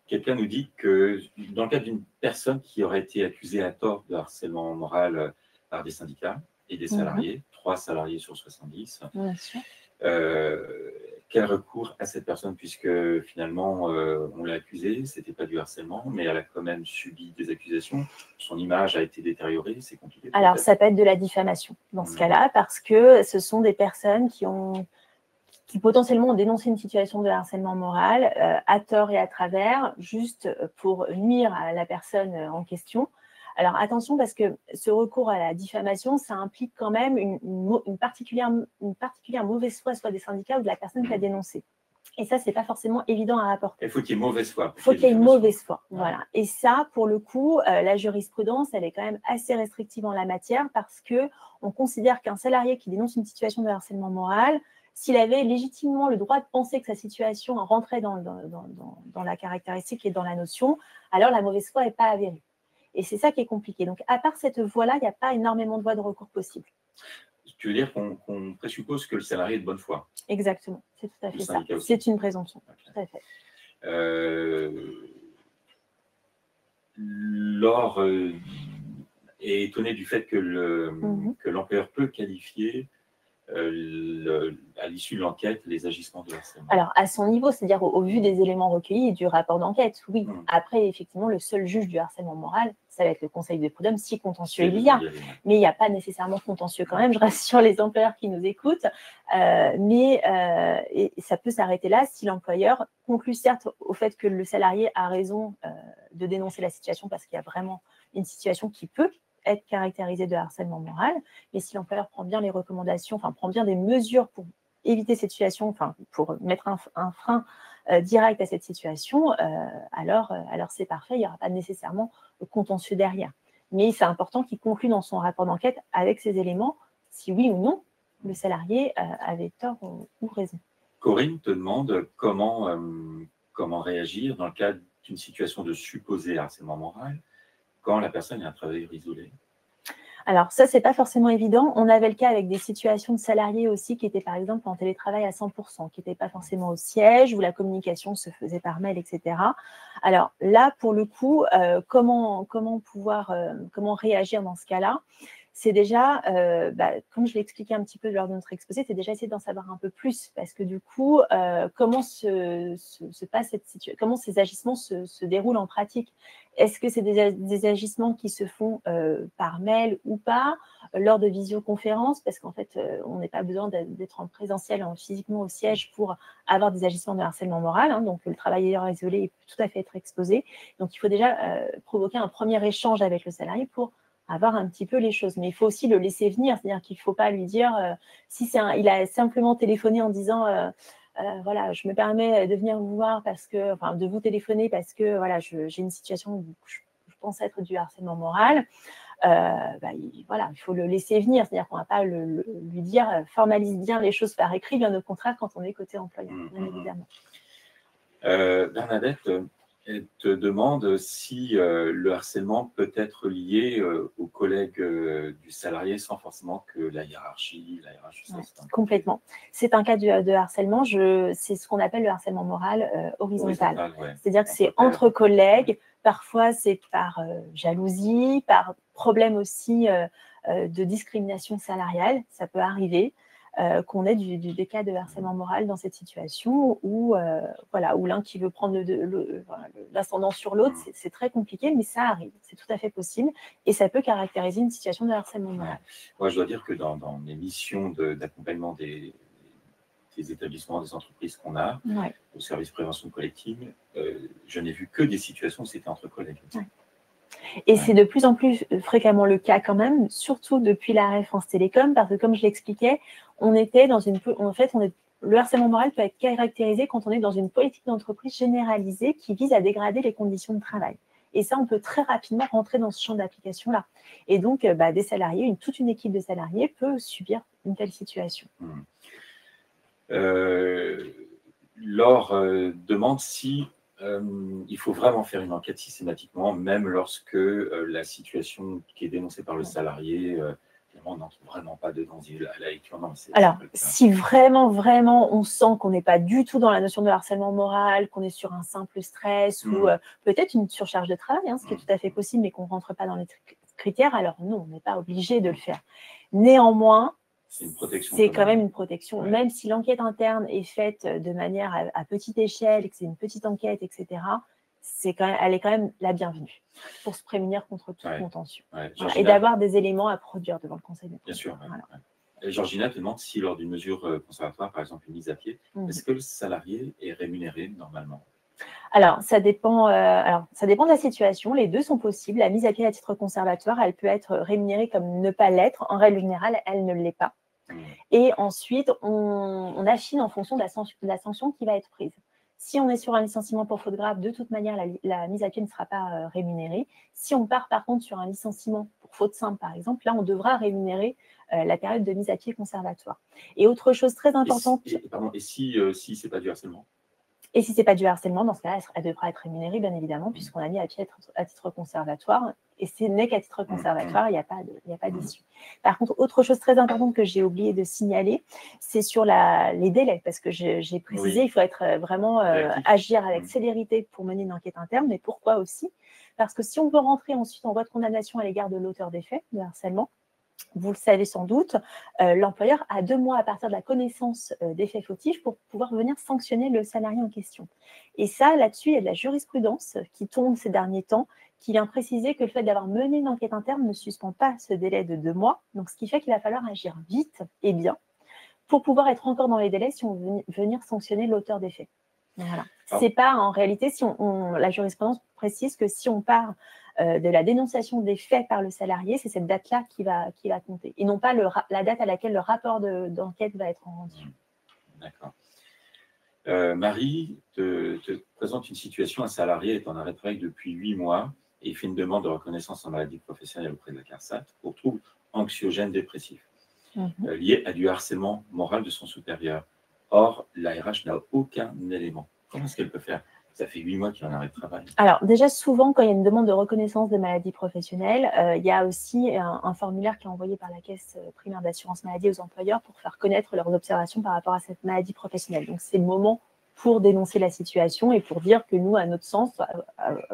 Quelqu'un nous dit que dans le cas d'une personne qui aurait été accusée à tort de harcèlement moral par des syndicats et des salariés, 3 salariés sur 70, quel recours à cette personne, puisque finalement on l'a accusée, ce n'était pas du harcèlement, mais elle a quand même subi des accusations, son image a été détériorée, c'est compliqué. Alors ça peut être de la diffamation dans ce cas-là, parce que ce sont des personnes qui potentiellement ont dénoncé une situation de harcèlement moral à tort et à travers, juste pour nuire à la personne en question, Alors attention, parce que ce recours à la diffamation, ça implique quand même une particulière mauvaise foi, soit des syndicats ou de la personne qui a dénoncé. Et ça, c'est pas forcément évident à rapporter. Il faut qu'il y ait mauvaise foi. Il faut qu'il y ait une mauvaise foi. Voilà. Et ça, pour le coup, la jurisprudence, elle est quand même assez restrictive en la matière parce qu'on considère qu'un salarié qui dénonce une situation de harcèlement moral, s'il avait légitimement le droit de penser que sa situation rentrait dans la caractéristique et dans la notion, alors la mauvaise foi n'est pas avérée. Et c'est ça qui est compliqué. Donc, à part cette voie-là, il n'y a pas énormément de voies de recours possibles. Tu veux dire qu'on présuppose que le salarié est de bonne foi? Exactement, c'est tout à fait ça. C'est une présomption, okay. Tout à fait. Laure est étonnée du fait que l'employeur peut qualifier à l'issue de l'enquête les agissements de harcèlement. Alors, à son niveau, c'est-à-dire au vu des éléments recueillis et du rapport d'enquête, oui. Après, effectivement, le seul juge du harcèlement moral, ça va être le conseil de prud'homme, si contentieux il y a. Mais il n'y a pas nécessairement contentieux quand même, je rassure les employeurs qui nous écoutent. Et ça peut s'arrêter là si l'employeur conclut certes au fait que le salarié a raison de dénoncer la situation parce qu'il y a vraiment une situation qui peut être caractérisée de harcèlement moral, mais si l'employeur prend bien les recommandations, enfin prend bien des mesures pour éviter cette situation, enfin pour mettre un frein direct à cette situation, alors c'est parfait, il n'y aura pas nécessairement de contentieux derrière. Mais c'est important qu'il conclue dans son rapport d'enquête avec ces éléments, si oui ou non le salarié avait tort ou raison. Corinne te demande comment réagir dans le cas d'une situation de supposé harcèlement moral quand la personne est un travailleur isolé. Alors ça, c'est pas forcément évident. On avait le cas avec des situations de salariés aussi qui étaient par exemple en télétravail à 100%, qui n'étaient pas forcément au siège, où la communication se faisait par mail, etc. Alors là, pour le coup, comment réagir dans ce cas-là? C'est déjà, comme je l'ai expliqué un petit peu lors de notre exposé, c'est déjà essayer d'en savoir un peu plus parce que du coup, comment se passe cette situation, comment ces agissements se déroulent en pratique? Est-ce que c'est des agissements qui se font par mail ou pas, lors de visioconférences? Parce qu'en fait, on n'a pas besoin d'être en présentiel, physiquement au siège pour avoir des agissements de harcèlement moral. Hein, donc, le travailleur isolé peut tout à fait être exposé. Donc, il faut déjà provoquer un premier échange avec le salarié pour avoir un petit peu les choses. Mais il faut aussi le laisser venir, c'est-à-dire qu'il ne faut pas lui dire, il a simplement téléphoné en disant voilà, je me permets de venir vous voir de vous téléphoner parce que voilà, j'ai une situation où je pense être du harcèlement moral. Il faut le laisser venir, c'est-à-dire qu'on ne va pas lui dire formalise bien les choses par écrit, bien au contraire quand on est côté employeur, bien évidemment. Bernadette, elle te demande si le harcèlement peut être lié aux collègues du salarié sans forcément que la hiérarchie complètement. C'est un cas de harcèlement, c'est ce qu'on appelle le harcèlement moral horizontal. C'est-à-dire que c'est entre collègues, parfois c'est par jalousie, par problème aussi de discrimination salariale, ça peut arriver. Qu'on ait des cas de harcèlement moral dans cette situation où l'un qui veut prendre l'ascendant sur l'autre, c'est très compliqué, mais ça arrive, c'est tout à fait possible et ça peut caractériser une situation de harcèlement moral. Moi, je dois dire que dans mes missions d'accompagnement des établissements, des entreprises qu'on a, au service prévention collective, je n'ai vu que des situations où c'était entre collègues. Et c'est de plus en plus fréquemment le cas quand même, surtout depuis l'arrêt France Télécom, parce que comme je l'expliquais, le harcèlement moral peut être caractérisé quand on est dans une politique d'entreprise généralisée qui vise à dégrader les conditions de travail. Et ça, on peut très rapidement rentrer dans ce champ d'application-là. Et donc, des salariés, toute une équipe de salariés peut subir une telle situation. Laure demande si il faut vraiment faire une enquête systématiquement, même lorsque la situation qui est dénoncée par le salarié, on n'entre vraiment pas dedans. Alors, si vraiment, vraiment, on sent qu'on n'est pas du tout dans la notion de harcèlement moral, qu'on est sur un simple stress ou peut-être une surcharge de travail, ce qui est tout à fait possible, mais qu'on ne rentre pas dans les critères, alors non, on n'est pas obligé de le faire. Néanmoins, c'est quand même une protection. Ouais. Même si l'enquête interne est faite de manière à petite échelle, que c'est une petite enquête, etc., elle est quand même la bienvenue pour se prémunir contre tout contentieux. Ouais. Et d'avoir des éléments à produire devant le conseil de prud'homme. Bien sûr. Ouais. Georgina te demande si, lors d'une mesure conservatoire, par exemple une mise à pied, est-ce que le salarié est rémunéré normalement? Alors, ça dépend de la situation. Les deux sont possibles. La mise à pied à titre conservatoire, elle peut être rémunérée comme ne pas l'être. En règle générale, elle ne l'est pas. Et ensuite, on affine en fonction de la sanction qui va être prise. Si on est sur un licenciement pour faute grave, de toute manière, la mise à pied ne sera pas rémunérée. Si on part par contre sur un licenciement pour faute simple, par exemple, là, on devra rémunérer la période de mise à pied conservatoire. Et autre chose très importante… Et si ce n'est pas du harcèlement? Et si ce n'est pas du harcèlement, dans ce cas-là, elle devra être rémunérée, bien évidemment, puisqu'on a mis à pied à titre conservatoire. Et ce n'est qu'à titre conservatoire, il n'y a pas d'issue. Par contre, autre chose très importante que j'ai oublié de signaler, c'est sur les délais, parce que j'ai précisé, il faut être vraiment agir avec célérité pour mener une enquête interne. Mais pourquoi aussi? Parce que si on veut rentrer ensuite en voie de condamnation à l'égard de l'auteur des faits de harcèlement, vous le savez sans doute, l'employeur a 2 mois à partir de la connaissance des faits fautifs pour pouvoir venir sanctionner le salarié en question. Et ça, là-dessus, il y a de la jurisprudence qui tombe ces derniers temps, qui vient préciser que le fait d'avoir mené une enquête interne ne suspend pas ce délai de 2 mois. Donc, ce qui fait qu'il va falloir agir vite et bien pour pouvoir être encore dans les délais si on veut venir sanctionner l'auteur des faits. Voilà. C'est pas, en réalité, la jurisprudence précise que si on part de la dénonciation des faits par le salarié, c'est cette date-là qui va compter, et non pas la date à laquelle le rapport d'enquête va être rendu. D'accord. Marie te présente une situation, un salarié est en arrêt de travail depuis 8 mois et fait une demande de reconnaissance en maladie professionnelle auprès de la CARSAT pour troubles anxiogènes dépressifs liés à du harcèlement moral de son supérieur. Or, l'ARH n'a aucun élément. Comment est-ce qu'elle peut faire? Ça fait 8 mois qu'il est en arrêt de travail. Alors, déjà, souvent, quand il y a une demande de reconnaissance de maladie professionnelle, il y a aussi un formulaire qui est envoyé par la Caisse primaire d'assurance maladie aux employeurs pour faire connaître leurs observations par rapport à cette maladie professionnelle. Donc, c'est le moment pour dénoncer la situation et pour dire que nous, à notre sens,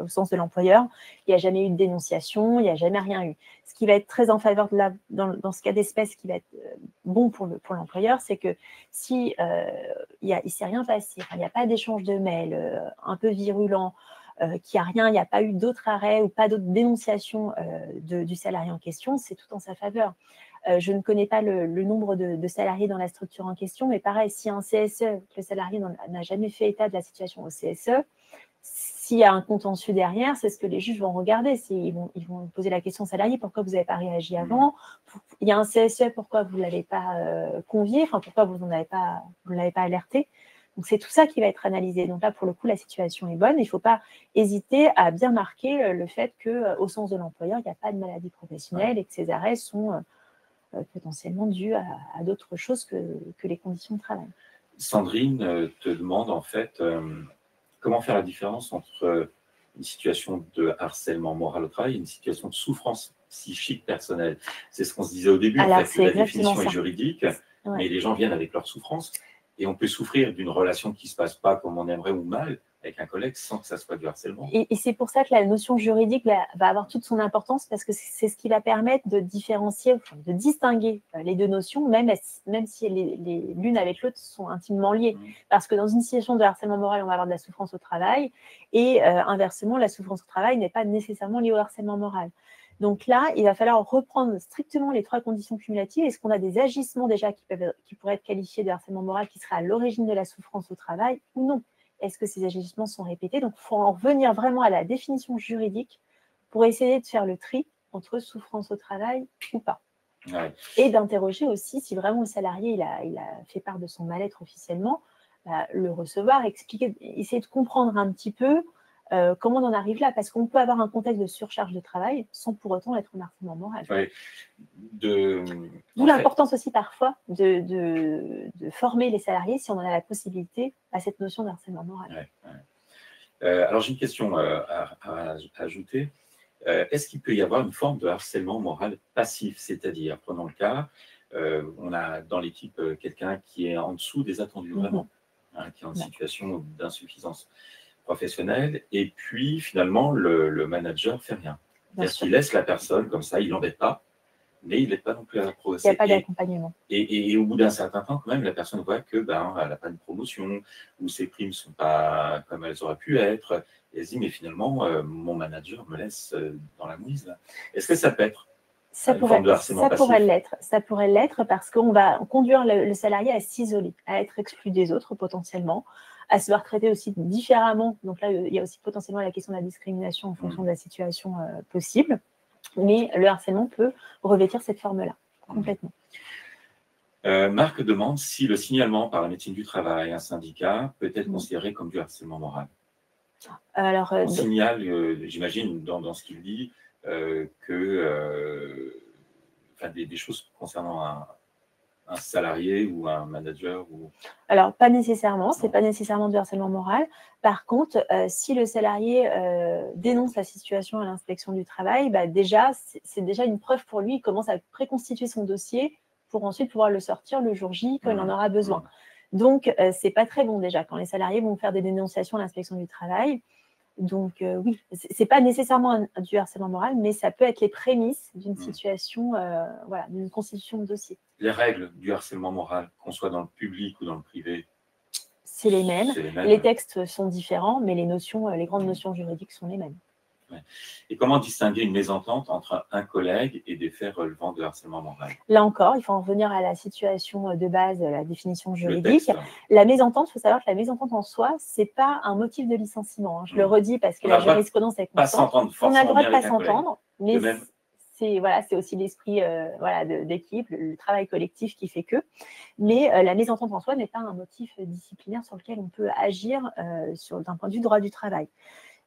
au sens de l'employeur, il n'y a jamais eu de dénonciation, il n'y a jamais rien eu. Ce qui va être très en faveur dans ce cas d'espèce, qui va être bon pour l'employeur, c'est que si il ne s'est rien passé, il n'y a pas d'échange de mails un peu virulent, qu'il n'y a rien, il n'y a pas eu d'autres arrêts ou pas d'autres dénonciations du salarié en question, c'est tout en sa faveur. Je ne connais pas le nombre de salariés dans la structure en question, mais pareil, si un CSE, que le salarié n'a jamais fait état de la situation au CSE, s'il y a un contentieux derrière, c'est ce que les juges vont regarder. Ils vont poser la question au salarié, pourquoi vous n'avez pas réagi avant? Il y a un CSE, pourquoi vous ne l'avez pas convié? Pourquoi vous ne l'avez pas alerté? Donc, c'est tout ça qui va être analysé. Donc là, pour le coup, la situation est bonne. Il ne faut pas hésiter à bien marquer le fait qu'au sens de l'employeur, il n'y a pas de maladie professionnelle et que ces arrêts sont potentiellement dus à d'autres choses que les conditions de travail. Sandrine te demande en fait comment faire la différence entre une situation de harcèlement moral au travail et une situation de souffrance psychique personnelle. C'est ce qu'on se disait au début, alors, en fait, que la définition est juridique, mais les gens viennent avec leur souffrance et on peut souffrir d'une relation qui ne se passe pas comme on aimerait ou mal avec un collègue sans que ça soit du harcèlement. Et c'est pour ça que la notion juridique va avoir toute son importance, parce que c'est ce qui va permettre de différencier, de distinguer les deux notions, même si l'une avec l'autre sont intimement liées. Parce que dans une situation de harcèlement moral, on va avoir de la souffrance au travail, et inversement, la souffrance au travail n'est pas nécessairement liée au harcèlement moral. Donc là, il va falloir reprendre strictement les 3 conditions cumulatives. Est-ce qu'on a des agissements déjà qui pourraient être qualifiés de harcèlement moral qui seraient à l'origine de la souffrance au travail ou non? Est-ce que ces agissements sont répétés? Donc, il faut en revenir vraiment à la définition juridique pour essayer de faire le tri entre souffrance au travail ou pas. Ouais. Et d'interroger aussi si vraiment le salarié il a fait part de son mal-être officiellement, le recevoir, expliquer, essayer de comprendre un petit peu comment on en arrive là, parce qu'on peut avoir un contexte de surcharge de travail sans pour autant être en harcèlement moral. Ouais. D'où l'importance aussi parfois de former les salariés, si on en a la possibilité, à cette notion de harcèlement moral. Alors j'ai une question à ajouter. Est-ce qu'il peut y avoir une forme de harcèlement moral passif? C'est-à-dire, prenons le cas, on a dans l'équipe quelqu'un qui est en dessous des attendus vraiment, qui est en situation d'insuffisance professionnelle, et puis finalement le manager ne fait rien. C'est-à-dire qu'il laisse la personne comme ça, il ne l'embête pas, mais il n'aide pas non plus à la progresser. Il n'y a pas d'accompagnement. Et au bout d'un certain temps, quand même, la personne voit que elle n'a pas de promotion, ou ses primes ne sont pas comme elles auraient pu être. Et elle se dit, mais finalement, mon manager me laisse dans la mouise. Est-ce que ça peut être Ça une forme de harcèlement passif. Ça pourrait l'être parce qu'on va conduire le salarié à s'isoler, à être exclu des autres potentiellement, à se voir traiter aussi différemment. Donc là, il y a aussi potentiellement la question de la discrimination en fonction de la situation possible. Mais le harcèlement peut revêtir cette forme-là, complètement. Marc demande si le signalement par la médecine du travail, un syndicat, peut être considéré comme du harcèlement moral. Alors, on signale, j'imagine, dans ce qu'il dit, des choses concernant un salarié ou un manager Alors, pas nécessairement, ce n'est pas nécessairement du harcèlement moral. Par contre, si le salarié dénonce la situation à l'inspection du travail, bah déjà, c'est déjà une preuve pour lui, il commence à préconstituer son dossier pour ensuite pouvoir le sortir le jour J quand il en aura besoin. Donc, ce n'est pas très bon déjà quand les salariés vont faire des dénonciations à l'inspection du travail. Donc oui, ce n'est pas nécessairement du harcèlement moral, mais ça peut être les prémices d'une situation, voilà, d'une constitution de dossier. Les règles du harcèlement moral, qu'on soit dans le public ou dans le privé, c'est les mêmes. Les textes sont différents, mais les notions, les grandes notions juridiques sont les mêmes. Ouais. Et comment distinguer une mésentente entre un collègue et des faits relevant de harcèlement moral? Là encore, il faut en revenir à la situation de base, la définition juridique. La mésentente, il faut savoir que la mésentente en soi, ce n'est pas un motif de licenciement. Hein. Je le redis parce que la jurisprudence est constante. On a le droit de ne pas s'entendre, mais c'est aussi l'esprit d'équipe, le travail collectif qui fait que. Mais la mésentente en soi n'est pas un motif disciplinaire sur lequel on peut agir d'un point de vue droit du travail.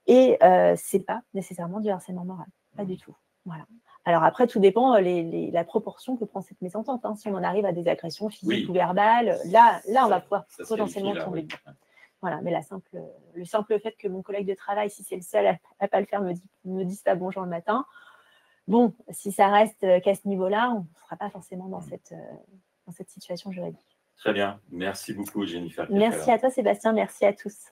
Et ce n'est pas nécessairement du harcèlement moral, pas du tout. Voilà. Alors après, tout dépend la proportion que prend cette mésentente. Hein. Si on en arrive à des agressions physiques ou verbales, là on va pouvoir potentiellement tomber. Voilà, mais le simple fait que mon collègue de travail, si c'est le seul à ne pas le faire, me dise pas bonjour le matin, bon, si ça reste qu'à ce niveau-là, on ne sera pas forcément dans cette situation juridique. Très bien. Merci beaucoup, Jennifer. Merci à toi, Sébastien. Merci à tous.